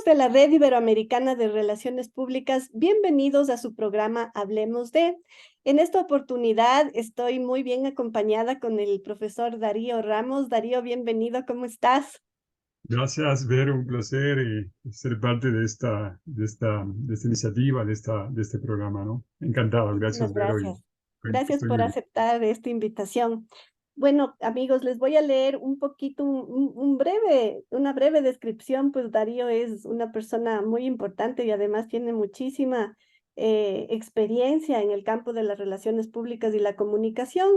Amigos de la Red Iberoamericana de Relaciones Públicas, bienvenidos a su programa Hablemos de. En esta oportunidad estoy muy bien acompañada con el profesor Darío Ramos. Darío, bienvenido, ¿cómo estás? Gracias, Vero, un placer ser parte de esta iniciativa, de este programa, ¿no? Encantado, Muchísimas gracias, Vero, y gracias. Gracias estoy por muy bien. aceptar esta invitación. Bueno, amigos, les voy a leer un poquito, una breve descripción, pues Darío es una persona muy importante y además tiene muchísima experiencia en el campo de las relaciones públicas y la comunicación.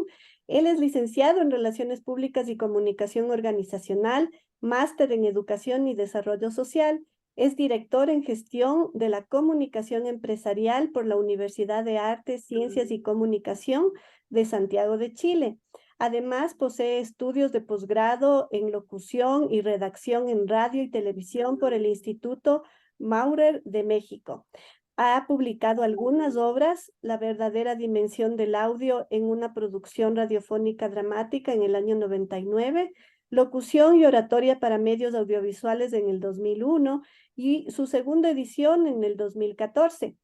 Él es licenciado en Relaciones Públicas y Comunicación Organizacional, máster en Educación y Desarrollo Social. Es director en gestión de la comunicación empresarial por la Universidad de Artes, Ciencias y Comunicación de Santiago de Chile. Además, posee estudios de posgrado en locución y redacción en radio y televisión por el Instituto Maurer de México. Ha publicado algunas obras, La verdadera dimensión del audio en una producción radiofónica dramática en el año 99, Locución y oratoria para medios audiovisuales en el 2001 y su segunda edición en el 2014.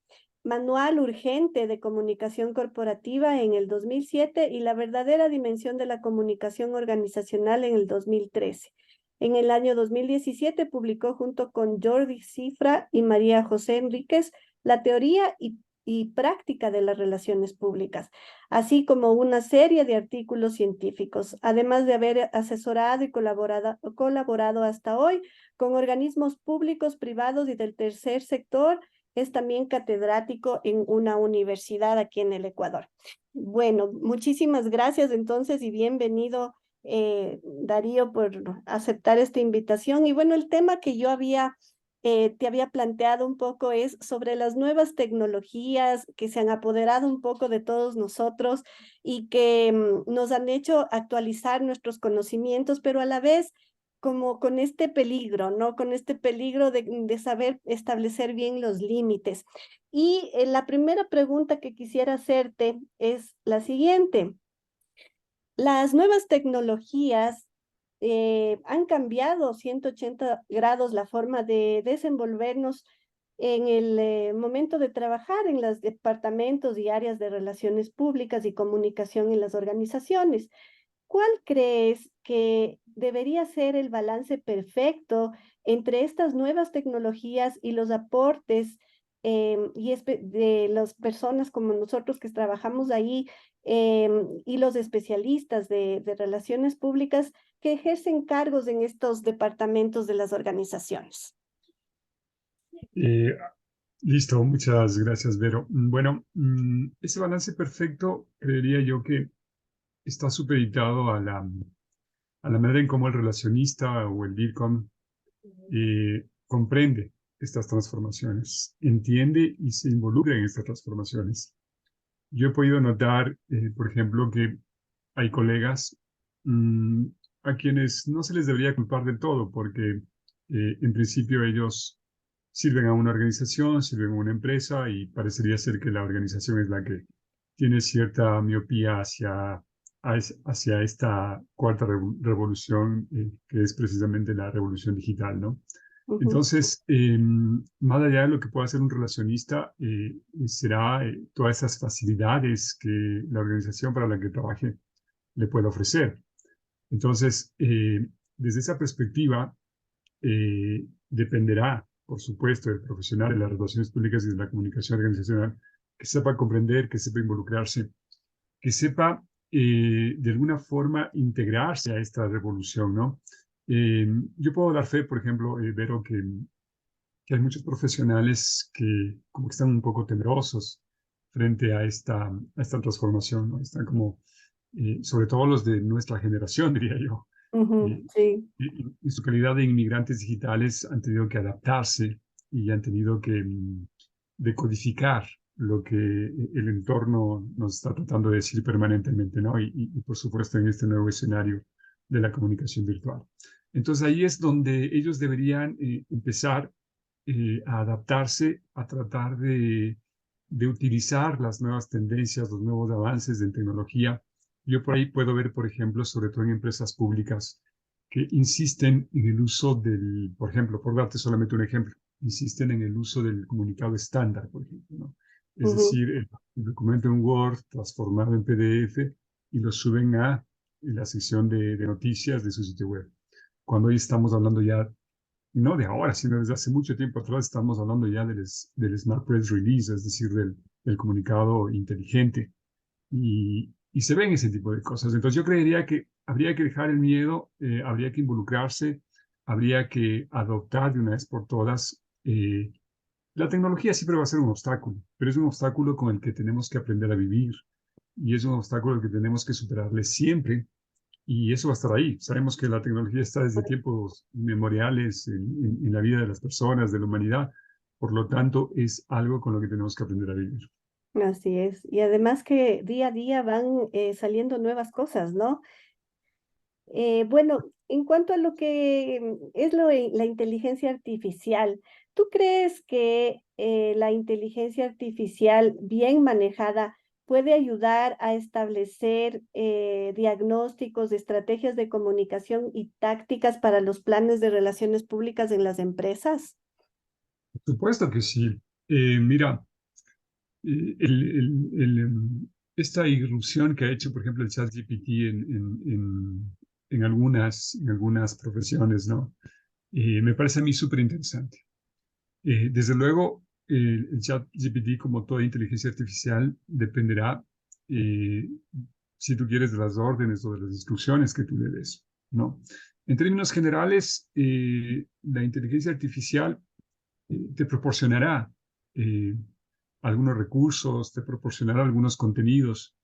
Manual urgente de comunicación corporativa en el 2007 y La verdadera dimensión de la comunicación organizacional en el 2013. En el año 2017 publicó junto con Jordi Cifra y María José Enríquez la teoría y práctica de las relaciones públicas, así como una serie de artículos científicos, además de haber asesorado y colaborado hasta hoy con organismos públicos, privados y del tercer sector. Es también catedrático en una universidad aquí en el Ecuador. Bueno, muchísimas gracias entonces y bienvenido, Darío, por aceptar esta invitación. Y bueno, el tema que yo te había planteado un poco es sobre las nuevas tecnologías que se han apoderado un poco de todos nosotros y que nos han hecho actualizar nuestros conocimientos, pero a la vez como con este peligro, ¿no? Con este peligro de saber establecer bien los límites. Y la primera pregunta que quisiera hacerte es la siguiente. Las nuevas tecnologías han cambiado 180 grados la forma de desenvolvernos en el momento de trabajar en los departamentos y áreas de relaciones públicas y comunicación en las organizaciones. ¿Cuál crees que debería ser el balance perfecto entre estas nuevas tecnologías y los aportes de las personas como nosotros que trabajamos ahí y los especialistas de relaciones públicas que ejercen cargos en estos departamentos de las organizaciones? Eh, Listo, muchas gracias, Vero. Bueno, ese balance perfecto creería yo que está supeditado a la manera en cómo el relacionista o el DIRCOM comprende estas transformaciones, entiende y se involucra en estas transformaciones. Yo he podido notar, por ejemplo, que hay colegas mm, a quienes no se les debería culpar del todo, porque en principio ellos sirven a una organización, sirven a una empresa y parecería ser que la organización es la que tiene cierta miopía hacia esta cuarta revolución, que es precisamente la revolución digital, ¿no? Ujú. Entonces, más allá de lo que pueda hacer un relacionista, será todas esas facilidades que la organización para la que trabaje le puede ofrecer. Entonces, desde esa perspectiva, dependerá, por supuesto, del profesional de las relaciones públicas y de la comunicación organizacional, que sepa comprender, que sepa involucrarse, que sepa de alguna forma integrarse a esta revolución, ¿no? Yo puedo dar fe, por ejemplo, Vero, que hay muchos profesionales que como que están un poco temerosos frente a esta transformación, ¿no? Están como, sobre todo los de nuestra generación, diría yo, Ujú, eh, sí. en su calidad de inmigrantes digitales han tenido que adaptarse y han tenido que decodificar lo que el entorno nos está tratando de decir permanentemente, ¿no? Y por supuesto en este nuevo escenario de la comunicación virtual. Entonces ahí es donde ellos deberían empezar a adaptarse, a tratar de utilizar las nuevas tendencias, los nuevos avances en tecnología. Yo por ahí puedo ver, por ejemplo, sobre todo en empresas públicas, que insisten en el uso del, por ejemplo, por darte solamente un ejemplo, insisten en el uso del comunicado estándar, por ejemplo, ¿no? Es Ujú. decir, el documento en Word transformado en PDF y lo suben a la sección de noticias de su sitio web. Cuando hoy estamos hablando ya, no de ahora, sino desde hace mucho tiempo atrás, estamos hablando ya del Smart Press Release, es decir, del comunicado inteligente. Y se ven ese tipo de cosas. Entonces yo creería que habría que dejar el miedo, habría que involucrarse, habría que adoptar de una vez por todas. La tecnología siempre va a ser un obstáculo, pero es un obstáculo con el que tenemos que aprender a vivir y es un obstáculo que tenemos que superarle siempre y eso va a estar ahí. Sabemos que la tecnología está desde tiempos inmemoriales en la vida de las personas, de la humanidad. Por lo tanto, es algo con lo que tenemos que aprender a vivir. Así es. Y además que día a día van saliendo nuevas cosas, ¿no? Bueno, en cuanto a lo que es la inteligencia artificial, ¿tú crees que la inteligencia artificial bien manejada puede ayudar a establecer diagnósticos, estrategias de comunicación y tácticas para los planes de relaciones públicas en las empresas? Por supuesto que sí. Mira, esta irrupción que ha hecho, por ejemplo, el ChatGPT en algunas profesiones, ¿no? Me parece a mí súper interesante. Desde luego, el ChatGPT, como toda inteligencia artificial, dependerá, eh, si tú quieres, de las órdenes o de las instrucciones que tú le des, ¿no? En términos generales, la inteligencia artificial te proporcionará eh, algunos recursos, te proporcionará algunos contenidos,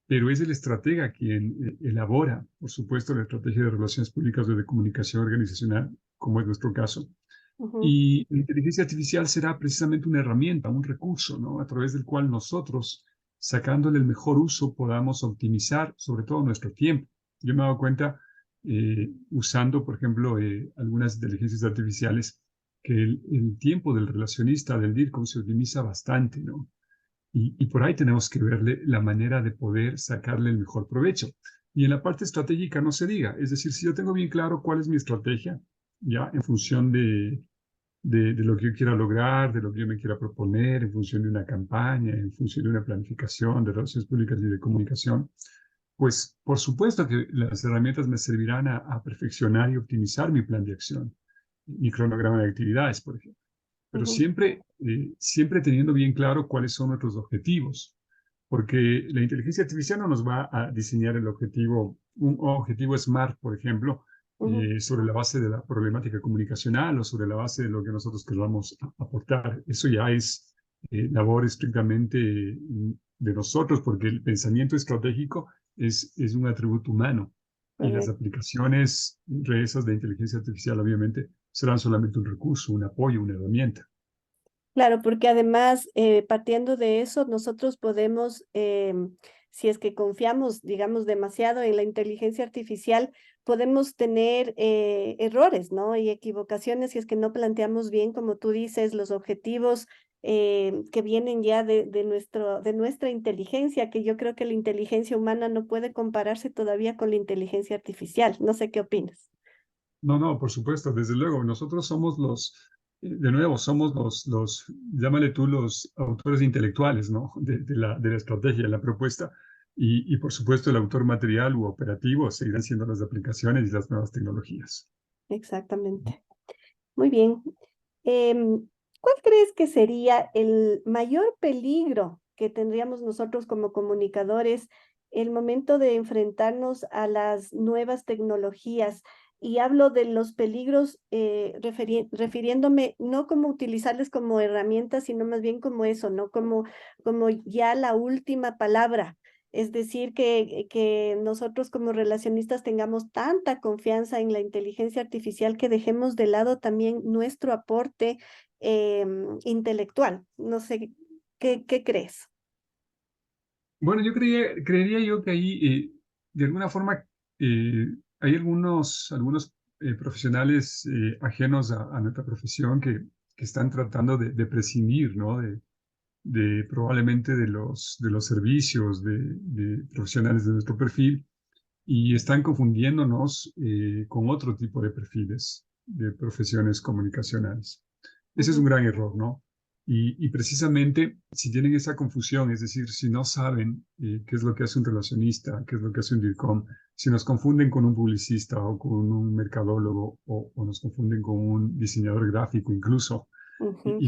pero es el estratega quien elabora, por supuesto, la estrategia de relaciones públicas o de comunicación organizacional, como es nuestro caso. Ujú, Y la inteligencia artificial será precisamente una herramienta, un recurso, ¿no? A través del cual nosotros, sacándole el mejor uso, podamos optimizar sobre todo nuestro tiempo. Yo me he dado cuenta, usando, por ejemplo, algunas inteligencias artificiales, que el tiempo del relacionista, del DIRCOM, se optimiza bastante, ¿no? Y por ahí tenemos que verle la manera de poder sacarle el mejor provecho. Y en la parte estratégica no se diga, es decir, si yo tengo bien claro cuál es mi estrategia, ya en función de lo que yo quiera lograr, de lo que yo me quiera proponer, en función de una campaña, en función de una planificación de relaciones públicas y de comunicación, pues por supuesto que las herramientas me servirán a perfeccionar y optimizar mi plan de acción, mi cronograma de actividades, por ejemplo, pero ujú. siempre teniendo bien claro cuáles son nuestros objetivos, porque la inteligencia artificial no nos va a diseñar el objetivo, un objetivo SMART, por ejemplo, Ujú. sobre la base de la problemática comunicacional o sobre la base de lo que nosotros queramos aportar. Eso ya es labor estrictamente de nosotros, porque el pensamiento estratégico es un atributo humano y las Correcto. aplicaciones esas de inteligencia artificial obviamente serán solamente un recurso, un apoyo, una herramienta. Claro, porque además, partiendo de eso, nosotros podemos, si es que confiamos, digamos, demasiado en la inteligencia artificial, podemos tener errores, ¿no? Y equivocaciones si es que no planteamos bien, como tú dices, los objetivos que vienen ya de nuestra inteligencia, que yo creo que la inteligencia humana no puede compararse todavía con la inteligencia artificial. No sé qué opinas. No, no, por supuesto, desde luego. Nosotros somos de nuevo, somos llámale tú los autores intelectuales, ¿no? De la estrategia, de la propuesta. Y por supuesto, el autor material u operativo seguirán siendo las aplicaciones y las nuevas tecnologías. Exactamente. Muy bien. ¿Cuál crees que sería el mayor peligro que tendríamos nosotros como comunicadores el momento de enfrentarnos a las nuevas tecnologías? Y hablo de los peligros refiriéndome no como utilizarles como herramientas, sino más bien como eso, ¿no? Como ya la última palabra. Es decir, que nosotros como relacionistas tengamos tanta confianza en la inteligencia artificial que dejemos de lado también nuestro aporte intelectual. No sé, ¿qué crees? Bueno, creería yo que ahí, de alguna forma, hay algunos profesionales ajenos a nuestra profesión que están tratando de prescindir, ¿no? De probablemente de los servicios de profesionales de nuestro perfil y están confundiéndonos con otro tipo de perfiles de profesiones comunicacionales. Ese es Ujú, un gran error, ¿no? Y precisamente si tienen esa confusión, es decir, si no saben qué es lo que hace un relacionista, qué es lo que hace un DIRCOM, si nos confunden con un publicista o con un mercadólogo o nos confunden con un diseñador gráfico incluso, ujú,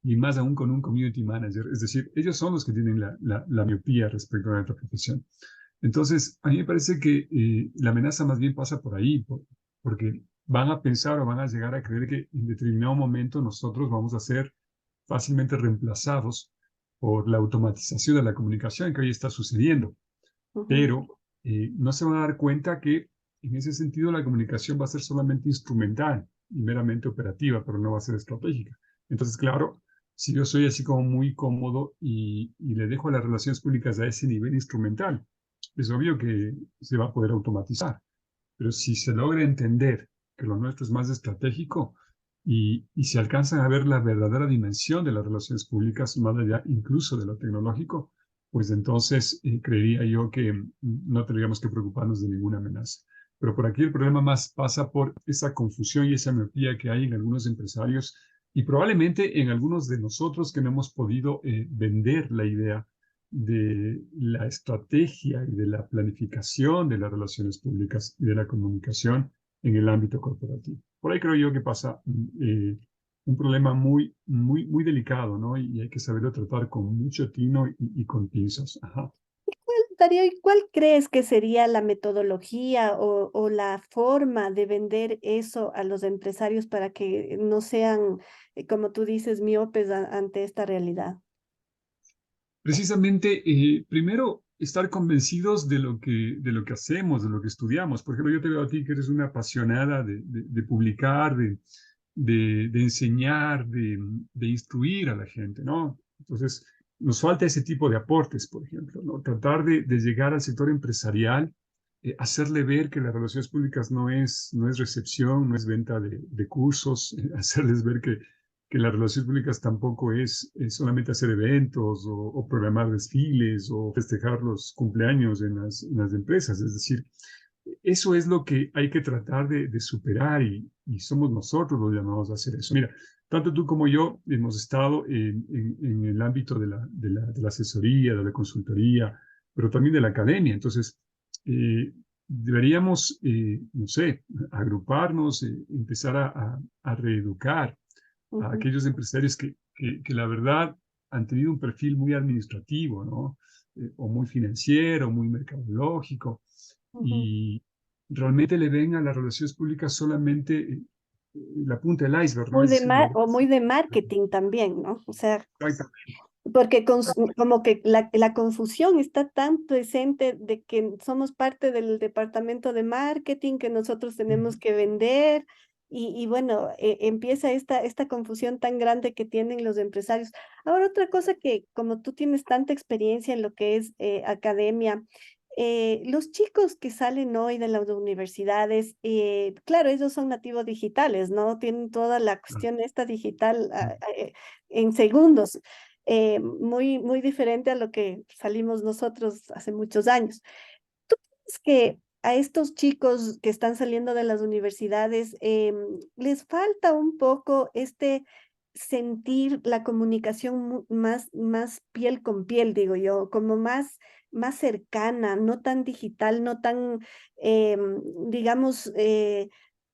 y más aún con un community manager, es decir, ellos son los que tienen la miopía respecto a nuestra profesión. Entonces, a mí me parece que la amenaza más bien pasa por ahí, porque van a pensar o van a llegar a creer que en determinado momento nosotros vamos a ser fácilmente reemplazados por la automatización de la comunicación que hoy está sucediendo. ujú, Pero no se van a dar cuenta que en ese sentido la comunicación va a ser solamente instrumental y meramente operativa, pero no va a ser estratégica. Entonces, claro, si yo soy así como muy cómodo y le dejo a las relaciones públicas a ese nivel instrumental, es obvio que se va a poder automatizar. Pero si se logra entender que lo nuestro es más estratégico y se alcanzan a ver la verdadera dimensión de las relaciones públicas, más allá incluso de lo tecnológico, pues entonces creería yo que no tendríamos que preocuparnos de ninguna amenaza. Pero por aquí el problema más pasa por esa confusión y esa miopía que hay en algunos empresarios y probablemente en algunos de nosotros que no hemos podido vender la idea de la estrategia y de la planificación de las relaciones públicas y de la comunicación en el ámbito corporativo. Por ahí creo yo que pasa un problema muy, muy, muy delicado, ¿no? Y hay que saberlo tratar con mucho tino y con pinzas. Ajá. Darío, ¿y cuál crees que sería la metodología o la forma de vender eso a los empresarios para que no sean, como tú dices, miopes ante esta realidad? Precisamente, primero, estar convencidos de lo que hacemos, de lo que estudiamos. Por ejemplo, yo te veo a ti que eres una apasionada de publicar, de enseñar, de instruir a la gente, ¿no? Entonces, nos falta ese tipo de aportes, por ejemplo, ¿no? Tratar de llegar al sector empresarial, hacerle ver que las relaciones públicas no es recepción, no es venta de cursos, hacerles ver que las relaciones públicas tampoco es solamente hacer eventos o programar desfiles o festejar los cumpleaños en las empresas. Es decir, eso es lo que hay que tratar de superar y somos nosotros los llamados a hacer eso. Mira, tanto tú como yo hemos estado en el ámbito de la asesoría, de la consultoría, pero también de la academia. Entonces, deberíamos, no sé, agruparnos, empezar a reeducar a Ujú, aquellos empresarios que la verdad han tenido un perfil muy administrativo, ¿no? O muy financiero, muy mercadológico, ujú. y realmente le ven a las relaciones públicas solamente la punta del iceberg, ¿no? Muy Es de decir, lo o muy básico. de marketing también, ¿no? O sea, Exactamente. porque como que la confusión está tan presente de que somos parte del departamento de marketing, que nosotros tenemos que vender, y bueno, empieza esta confusión tan grande que tienen los empresarios. Ahora, otra cosa que como tú tienes tanta experiencia en lo que es academia, los chicos que salen hoy de las universidades, claro, ellos son nativos digitales, ¿no? Tienen toda la cuestión esta digital en segundos, muy, muy diferente a lo que salimos nosotros hace muchos años. Es que a estos chicos que están saliendo de las universidades les falta un poco este sentir la comunicación más piel con piel, digo yo, como más cercana, no tan digital, no tan, digamos,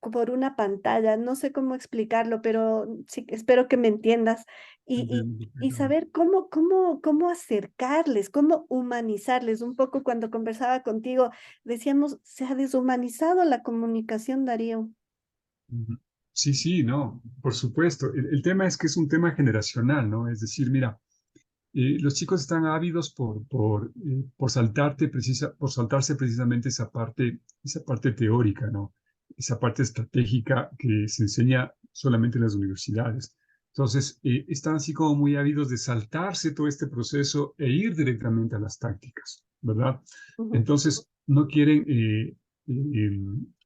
por una pantalla. No sé cómo explicarlo, pero sí, espero que me entiendas. Y, Entiendo y perfectamente. saber cómo acercarles, cómo humanizarles. Un poco cuando conversaba contigo, decíamos, se ha deshumanizado la comunicación, Darío. Ujú. Sí, sí, no, por supuesto. El tema es que es un tema generacional, ¿no? Es decir, mira, los chicos están ávidos por saltarse precisamente esa parte teórica, ¿no? Esa parte estratégica que se enseña solamente en las universidades. Entonces, están así como muy ávidos de saltarse todo este proceso e ir directamente a las tácticas, ¿verdad? Ujú, Entonces, no quieren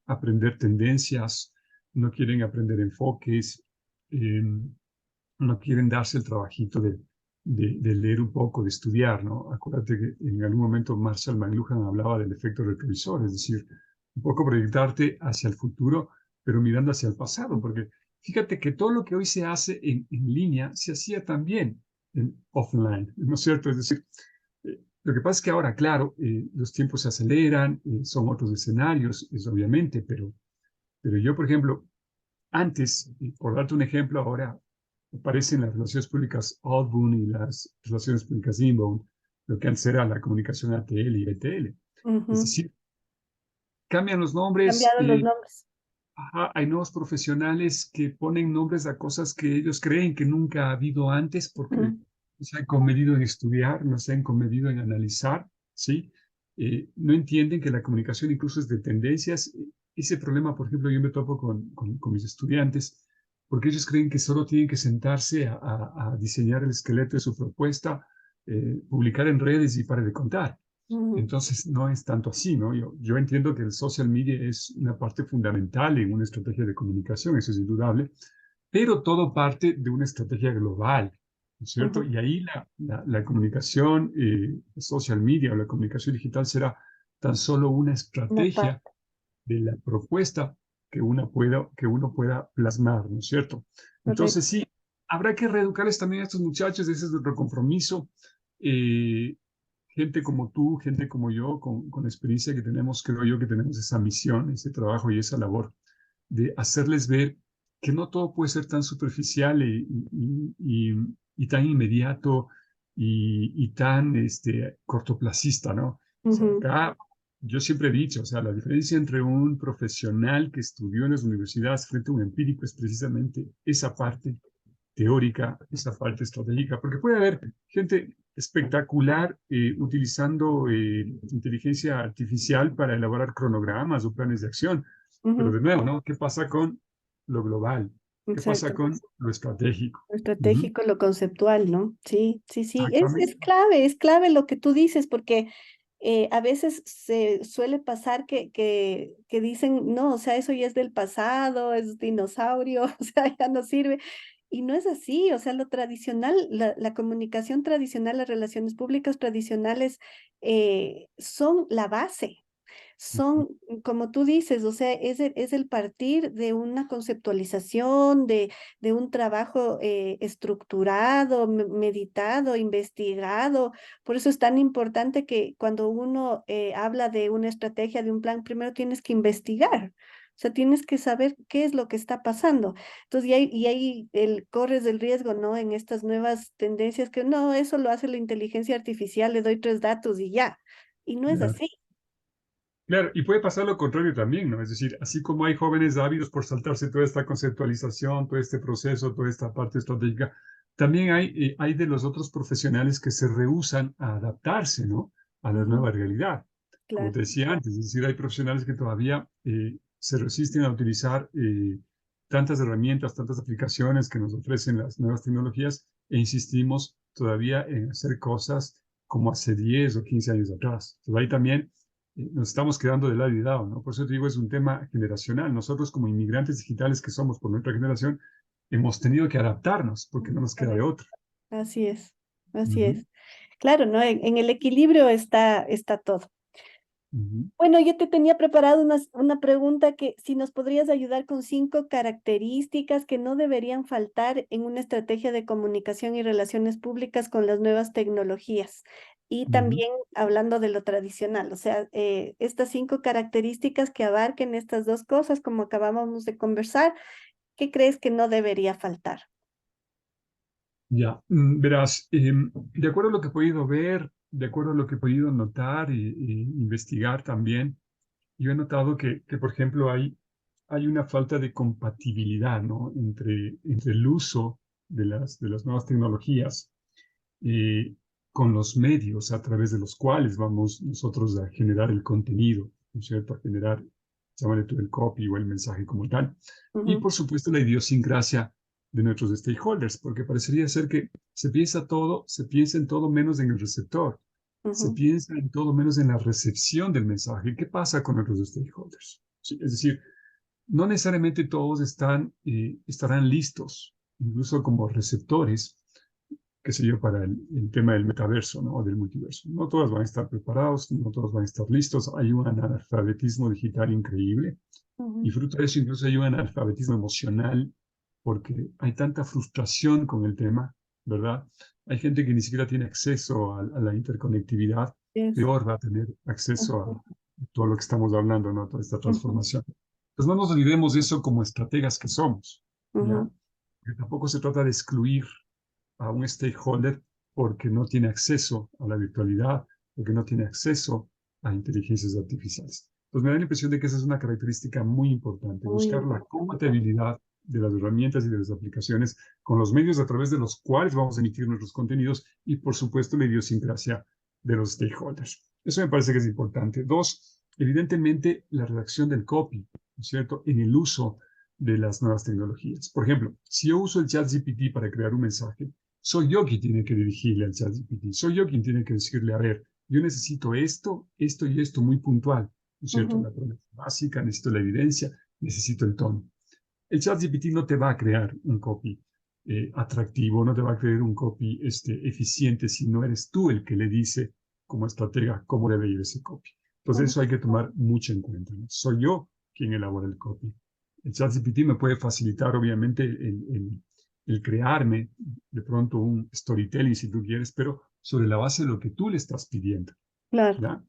aprender tendencias, no quieren aprender enfoques, no quieren darse el trabajito de leer un poco, de estudiar, ¿no? Acuérdate que en algún momento Marshall McLuhan hablaba del efecto retrovisor, es decir, un poco proyectarte hacia el futuro, pero mirando hacia el pasado, porque fíjate que todo lo que hoy se hace en línea se hacía también en offline, ¿no es cierto? Es decir, lo que pasa es que ahora, claro, los tiempos se aceleran, son otros escenarios, es obviamente, pero yo, por ejemplo, antes, y por darte un ejemplo, ahora aparecen las relaciones públicas outbound y las relaciones públicas inbound, lo que antes era la comunicación ATL y ETL. Es Ujú. decir, cambian los nombres, Cambiaron los nombres. ajá, hay nuevos profesionales que ponen nombres a cosas que ellos creen que nunca ha habido antes porque Ujú, no se han comedido en estudiar, no se han comedido en analizar, ¿sí? No entienden que la comunicación incluso es de tendencias. Ese problema, por ejemplo, yo me topo con mis estudiantes porque ellos creen que solo tienen que sentarse a diseñar el esqueleto de su propuesta, publicar en redes y para de contar. ujú, Entonces, no es tanto así, ¿no? Yo entiendo que el social media es una parte fundamental en una estrategia de comunicación, eso es indudable, pero todo parte de una estrategia global, ¿no es cierto? ujú. Y ahí la comunicación social media o la comunicación digital será tan solo una Una estrategia parte, de la propuesta que uno pueda plasmar, ¿no es cierto? Entonces, correcto. sí, habrá que reeducarles también a estos muchachos, ese es nuestro compromiso. Eh, Gente como tú, gente como yo, con la experiencia que tenemos, creo yo que tenemos esa misión, ese trabajo y esa labor de hacerles ver que no todo puede ser tan superficial y tan inmediato y tan cortoplacista, ¿no? O sea, Ujú, acá yo siempre he dicho, o sea, la diferencia entre un profesional que estudió en las universidades frente a un empírico es precisamente esa parte teórica, esa parte estratégica, porque puede haber gente espectacular utilizando inteligencia artificial para elaborar cronogramas o planes de acción, pero ujú, de nuevo, ¿no? ¿Qué pasa con lo global? ¿Qué pasa exacto. con lo estratégico? Lo Ujú. estratégico, lo conceptual, ¿no? Sí, sí, sí. Exactamente. Es clave lo que tú dices, porque a veces se suele pasar que dicen, no, o sea, eso ya es del pasado, es dinosaurio, o sea, ya no sirve. Y no es así, o sea, lo tradicional, la comunicación tradicional, las relaciones públicas tradicionales son la base, Ujú. son, como tú dices, o sea, es el partir de una conceptualización, de un trabajo estructurado, meditado, investigado. Por eso es tan importante que cuando uno habla de una estrategia, de un plan, primero tienes que investigar. O sea, tienes que saber qué es lo que está pasando. Entonces, y ahí corres el riesgo, ¿no? En estas nuevas tendencias que no, eso lo hace la inteligencia artificial, le doy tres datos y ya. Y no es Claro. así. Claro, y puede pasar lo contrario también, ¿no? Es decir, así como hay jóvenes ávidos por saltarse toda esta conceptualización, todo este proceso, toda esta parte estratégica, también hay de los otros profesionales que se rehúsan a adaptarse, ¿no? A la Ujú, nueva realidad. Como claro. te decía antes, es decir, hay profesionales que todavía se resisten a utilizar tantas herramientas, tantas aplicaciones que nos ofrecen las nuevas tecnologías e insistimos todavía en hacer cosas como hace 10 o 15 años atrás. Entonces, ahí también nos estamos quedando de lado y lado, ¿no? Por eso te digo, es un tema generacional. Nosotros como inmigrantes digitales que somos por nuestra generación, hemos tenido que adaptarnos porque no nos queda de Correcto. otra. Así es, así Ujú, es. Claro, ¿no? En el equilibrio está todo. ujú. Bueno, yo te tenía preparado una pregunta que si nos podrías ayudar con 5 características que no deberían faltar en una estrategia de comunicación y relaciones públicas con las nuevas tecnologías. Y Ujú. también hablando de lo tradicional, o sea, estas 5 características que abarquen estas dos cosas, como acabábamos de conversar, ¿qué crees que no debería faltar? Ya, verás, de acuerdo a lo que he podido ver, de acuerdo a lo que he podido notar y investigar también, yo he notado que, por ejemplo, hay una falta de compatibilidad, ¿no? Entre el uso de las nuevas tecnologías eh, con los medios a través de los cuales vamos nosotros a generar el contenido, ¿no es cierto? A generar, llámale tú el copy o el mensaje como tal. Y Ujú, por supuesto la idiosincrasia de nuestros stakeholders, porque parecería ser que se piensa en todo menos en el receptor, se ujú, piensa en todo menos en la recepción del mensaje. ¿Qué pasa con nuestros stakeholders? Sí, es decir, no necesariamente todos estarán listos, incluso como receptores qué sé yo, para el tema del metaverso, ¿no? O del multiverso. No todos van a estar preparados, no todos van a estar listos. Hay un analfabetismo digital increíble y ujú, fruto de eso incluso hay un analfabetismo emocional porque hay tanta frustración con el tema, ¿verdad? Hay gente que ni siquiera tiene acceso a la interconectividad, Es. peor va a tener acceso Ujú, a todo lo que estamos hablando, ¿no? Toda esta ujú, transformación. Pues no nos olvidemos de eso como estrategas que somos, ¿ya? ujú. Que tampoco se trata de excluir a un stakeholder porque no tiene acceso a la virtualidad, porque no tiene acceso a inteligencias artificiales. Pues me da la impresión de que esa es una característica muy importante, Muy buscar la importante. compatibilidad de las herramientas y de las aplicaciones con los medios a través de los cuales vamos a emitir nuestros contenidos y, por supuesto, la idiosincrasia de los stakeholders. Eso me parece que es importante. Dos, evidentemente, la redacción del copy, ¿no es cierto?, en el uso de las nuevas tecnologías. Por ejemplo, si yo uso el ChatGPT para crear un mensaje, soy yo quien tiene que dirigirle al ChatGPT, soy yo quien tiene que decirle, a ver, yo necesito esto, esto y esto muy puntual, ¿no es cierto? Ujú. La promesa básica, necesito la evidencia, necesito el tono. El ChatGPT no te va a crear un copy atractivo, no te va a crear un copy eficiente si no eres tú el que le dice como estratega cómo debe ir ese copy. Entonces Ujú. eso hay que tomar mucho en cuenta, ¿no? Soy yo quien elabora el copy. El ChatGPT me puede facilitar, obviamente, el crearme de pronto un storytelling, si tú quieres, pero sobre la base de lo que tú le estás pidiendo, Claro, ¿ya?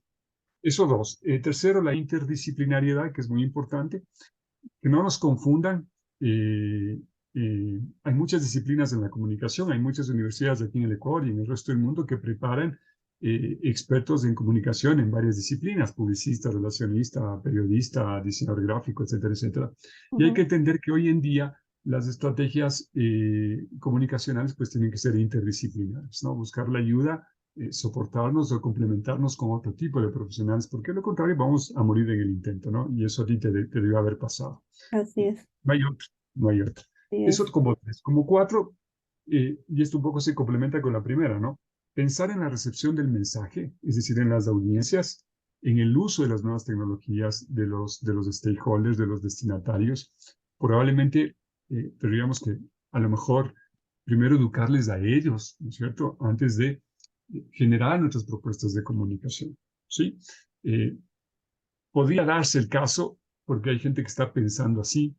Eso dos. Tercero, la interdisciplinariedad, que es muy importante. Que no nos confundan. eh, Hay muchas disciplinas en la comunicación, hay muchas universidades aquí en el Ecuador y en el resto del mundo que preparan expertos en comunicación en varias disciplinas, publicista, relacionista, periodista, diseñador gráfico, etcétera, etcétera. Y hay que ujú, entender que hoy en día las estrategias comunicacionales pues tienen que ser interdisciplinarias, ¿no? Buscar la ayuda, soportarnos o complementarnos con otro tipo de profesionales, porque de lo contrario vamos a morir en el intento, ¿no? Y eso a ti te debe haber pasado. así es, No hay otro, no hay otro. así Eso es. como tres. Como cuatro, y esto un poco se complementa con la primera, ¿no? Pensar en la recepción del mensaje, es decir, en las audiencias, en el uso de las nuevas tecnologías de los stakeholders, de los destinatarios. Probablemente tendríamos que, a lo mejor, primero educarles a ellos, ¿no es cierto? Antes de generar nuestras propuestas de comunicación, ¿sí? Eh, Podría darse el caso, porque hay gente que está pensando así,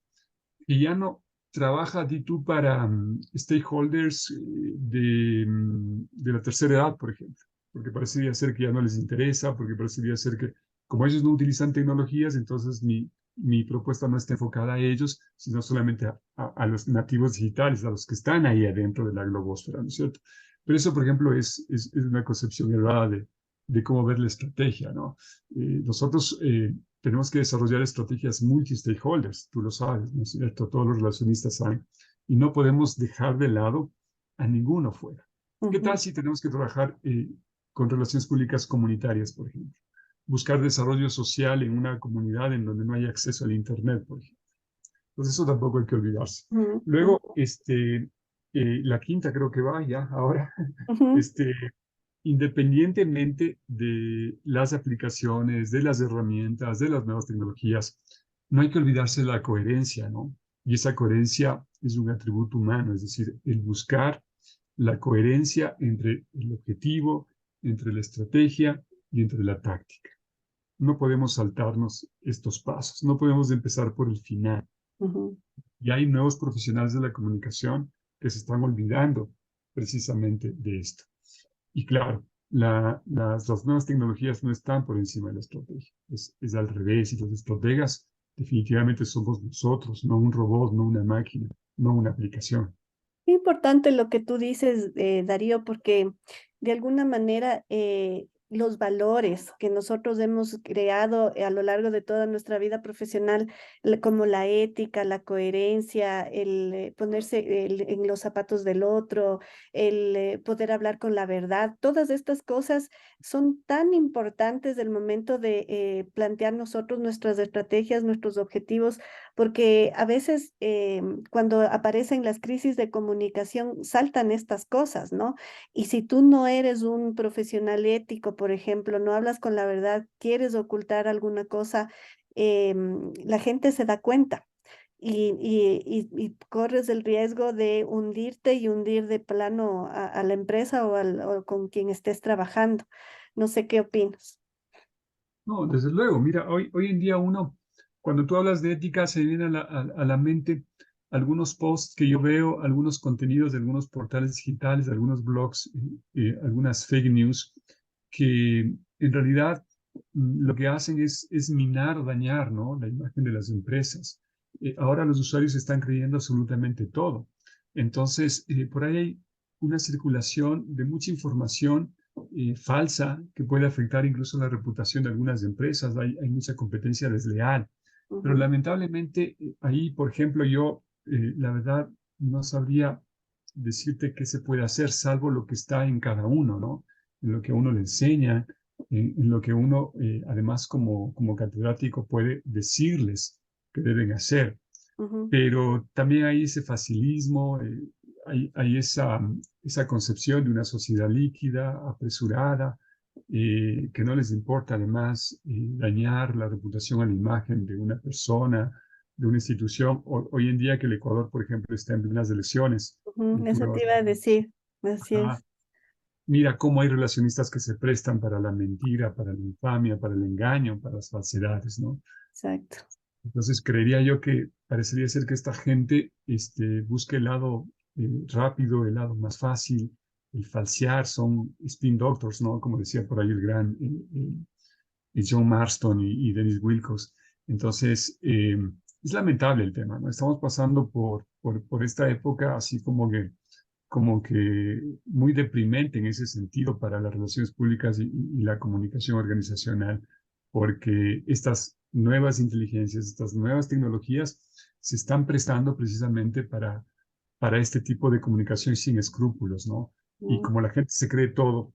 y ya no trabaja di tú para stakeholders de la tercera edad, por ejemplo, porque parecería ser que ya no les interesa, porque parecería ser que como ellos no utilizan tecnologías, entonces mi propuesta no está enfocada a ellos, sino solamente a los nativos digitales, a los que están ahí adentro de la globosfera, ¿no es cierto? Pero eso, por ejemplo, es una concepción errada de cómo ver la estrategia, ¿no? Nosotros tenemos que desarrollar estrategias multi-stakeholders, tú lo sabes, ¿no es cierto? Todos los relacionistas saben, y no podemos dejar de lado a ninguno fuera. ¿Qué tal Ujú. si tenemos que trabajar con relaciones públicas comunitarias, por ejemplo? Buscar desarrollo social en una comunidad en donde no hay acceso al Internet, por ejemplo. Entonces eso tampoco hay que olvidarse. Ujú, Luego, ujú, la quinta creo que va ya ahora, ujú, este, independientemente de las aplicaciones, de las herramientas, de las nuevas tecnologías, no hay que olvidarse de la coherencia, ¿no? Y esa coherencia es un atributo humano, es decir, el buscar la coherencia entre el objetivo, entre la estrategia y entre la táctica. No podemos saltarnos estos pasos, no podemos empezar por el final. ujú. Y hay nuevos profesionales de la comunicación que se están olvidando precisamente de esto. Y claro, las nuevas tecnologías no están por encima de la estrategia, es al revés, y los estrategas definitivamente somos nosotros, no un robot, no una máquina, no una aplicación. Qué importante lo que tú dices, Darío, porque de alguna manera los valores que nosotros hemos creado a lo largo de toda nuestra vida profesional, como la ética, la coherencia, el ponerse en los zapatos del otro, el poder hablar con la verdad, todas estas cosas son tan importantes del momento de plantear nosotros nuestras estrategias, nuestros objetivos, porque a veces cuando aparecen las crisis de comunicación saltan estas cosas, ¿no? Y si tú no eres un profesional ético, por ejemplo, no hablas con la verdad, quieres ocultar alguna cosa, la gente se da cuenta. Y corres el riesgo de hundirte y hundir de plano a la empresa o con quien estés trabajando. No sé qué opinas. No, desde luego, mira, hoy en día uno, cuando tú hablas de ética, se viene a la mente algunos posts que yo veo, algunos contenidos de algunos portales digitales, algunos blogs, algunas fake news, que en realidad lo que hacen es minar, dañar, ¿no? La imagen de las empresas. Ahora los usuarios están creyendo absolutamente todo. Entonces, por ahí hay una circulación de mucha información falsa que puede afectar incluso la reputación de algunas empresas. Hay mucha competencia desleal. Pero Ujú, lamentablemente ahí, por ejemplo, yo la verdad no sabría decirte qué se puede hacer, salvo lo que está en cada uno, ¿no? En lo que a uno le enseña, en lo que uno, además, como catedrático, puede decirles que deben hacer. ujú, Pero también hay ese facilismo, hay esa concepción de una sociedad líquida, apresurada, que no les importa además dañar la reputación a la imagen de una persona, de una institución. Hoy en día que el Ecuador, por ejemplo, está en plenas elecciones, ujú. tú Eso lo te vas iba a decir, así a- es, mira cómo hay relacionistas que se prestan para la mentira, para la infamia, para el engaño, para las falsedades, ¿no? exacto. Entonces, creería yo que parecería ser que esta gente busque el lado rápido, el lado más fácil, el falsear, son spin doctors, ¿no? Como decía por ahí el gran John Marston y Dennis Wilcox. Entonces, es lamentable el tema, ¿no? Estamos pasando por esta época así como que muy deprimente en ese sentido para las relaciones públicas y la comunicación organizacional, porque estas nuevas inteligencias, estas nuevas tecnologías se están prestando precisamente para este tipo de comunicación sin escrúpulos, ¿no? Y Mm. como la gente se cree todo,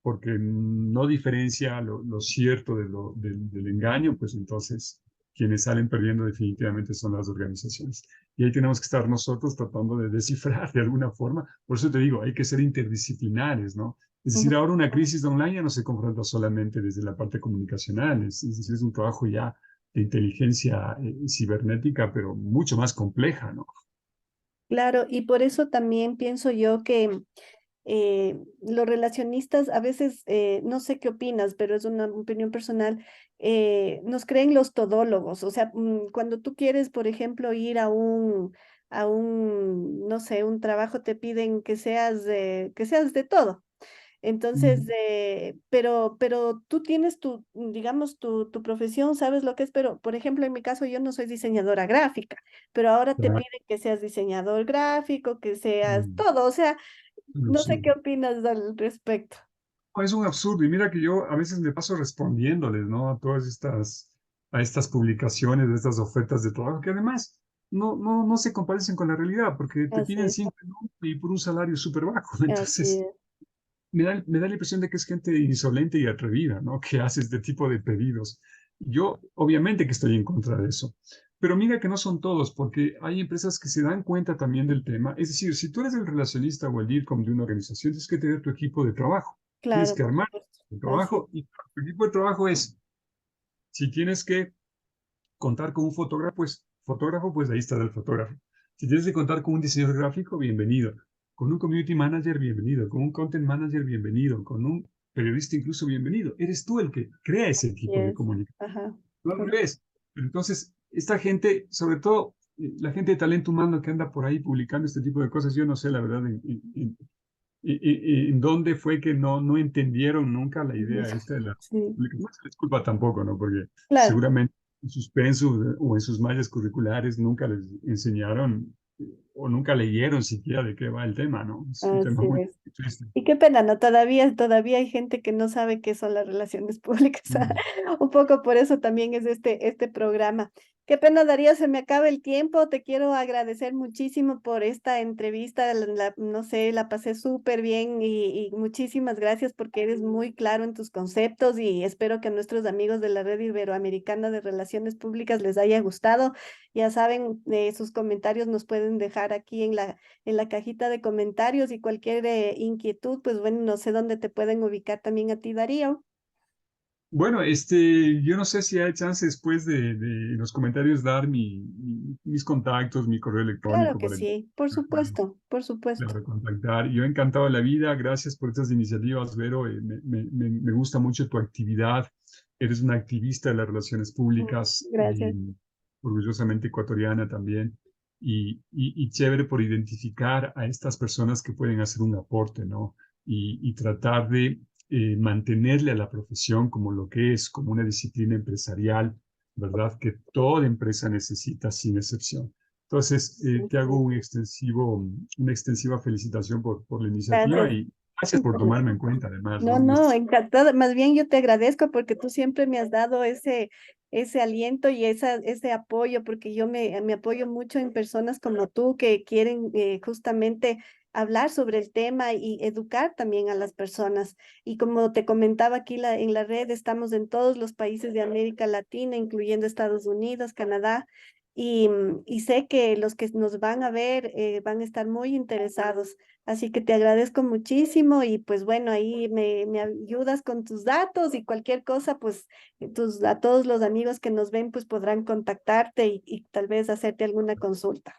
porque no diferencia lo cierto del engaño, pues entonces quienes salen perdiendo definitivamente son las organizaciones. Y ahí tenemos que estar nosotros tratando de descifrar de alguna forma. Por eso te digo, hay que ser interdisciplinares, ¿no? Es decir, Ujú. ahora una crisis online ya no se confronta solamente desde la parte comunicacional, es decir, es un trabajo ya de inteligencia cibernética, pero mucho más compleja, ¿no? Claro, y por eso también pienso yo que los relacionistas a veces, no sé qué opinas, pero es una opinión personal, nos creen los todólogos, o sea, cuando tú quieres, por ejemplo, ir no sé, un trabajo, te piden que seas de todo. Entonces, Mm, pero tú tienes digamos, tu profesión, sabes lo que es, pero por ejemplo, en mi caso, yo no soy diseñadora gráfica, pero ahora te claro. piden que seas diseñador gráfico, que seas Mm, todo, o sea, un no sé qué absurdo. opinas al respecto. No, es un absurdo. Y mira que yo a veces me paso respondiéndoles, ¿no? A estas publicaciones, a estas ofertas de trabajo, que además no se comparecen con la realidad, porque te Así piden es, siempre, ¿no? Y por un salario súper bajo. así Entonces, es, me da la impresión de que es gente insolente y atrevida, ¿no? Que hace este tipo de pedidos. Yo, obviamente que estoy en contra de eso. Pero mira que no son todos, porque hay empresas que se dan cuenta también del tema. Es decir, si tú eres el relacionista o el DIRCOM de una organización, tienes que tener tu equipo de trabajo. Tienes claro, que por armar supuesto, el así es, trabajo y tu equipo de trabajo es, si tienes que contar con un fotógrafo, pues ahí está el fotógrafo. Si tienes que contar con un diseñador gráfico, bienvenido. Con un community manager, bienvenido. Con un content manager, bienvenido. Con un periodista, incluso bienvenido. Eres tú el que crea ese así equipo de es, comunicación, ajá, no al revés. Pero entonces, esta gente, sobre todo la gente de talento humano que anda por ahí publicando este tipo de cosas, yo no sé la verdad en dónde fue que no entendieron nunca la ujú, idea esta de la sí, publicación. No se les culpa tampoco, ¿no? Porque claro. seguramente en sus pensos o en sus mallas curriculares nunca les enseñaron o nunca leyeron siquiera de qué va el tema, ¿no? Es un tema Así muy es. triste. Y qué pena, ¿no? Todavía hay gente que no sabe qué son las relaciones públicas. Mm. Un poco por eso también es este programa. Qué pena, Darío, se me acaba el tiempo. Te quiero agradecer muchísimo por esta entrevista. No sé, la pasé súper bien y muchísimas gracias porque eres muy claro en tus conceptos y espero que a nuestros amigos de la Red Iberoamericana de Relaciones Públicas les haya gustado. Ya saben, sus comentarios nos pueden dejar aquí en la cajita de comentarios y cualquier inquietud, pues bueno, no sé dónde te pueden ubicar también a ti, Darío. Bueno, yo no sé si hay chance después de los comentarios dar mis contactos, mi correo Claro electrónico que para que sí, por me puedan, supuesto, por supuesto. claro, contactar. Yo encantado de la vida, gracias por estas iniciativas, Vero. Me gusta mucho tu actividad. Eres una activista de las relaciones Mm, públicas, gracias. orgullosamente ecuatoriana también. y chévere por identificar a estas personas que pueden hacer un aporte, ¿no? Y tratar de mantenerle a la profesión como lo que es, como una disciplina empresarial, ¿verdad? Que toda empresa necesita sin excepción. Entonces, te hago una extensiva felicitación por la iniciativa Gracias. y gracias por tomarme en cuenta, además, No, ¿no? no, encantada. Más bien yo te agradezco porque tú siempre me has dado ese aliento y ese apoyo, porque yo me apoyo mucho en personas como tú que quieren justamente hablar sobre el tema y educar también a las personas. Y como te comentaba aquí en la red, estamos en todos los países de América Latina, incluyendo Estados Unidos, Canadá. Y sé que los que nos van a ver van a estar muy interesados. Así que te agradezco muchísimo y pues bueno, ahí me ayudas con tus datos y cualquier cosa, pues a todos los amigos que nos ven, pues podrán contactarte y tal vez hacerte alguna consulta.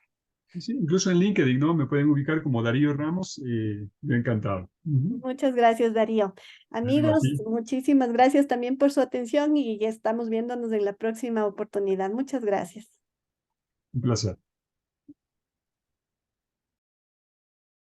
Sí, incluso en LinkedIn, ¿no? Me pueden ubicar como Darío Ramos, yo encantado. Ujú. Muchas gracias, Darío. Bueno, a Amigos, ti, muchísimas gracias también por su atención y ya estamos viéndonos en la próxima oportunidad. Muchas gracias. un placer.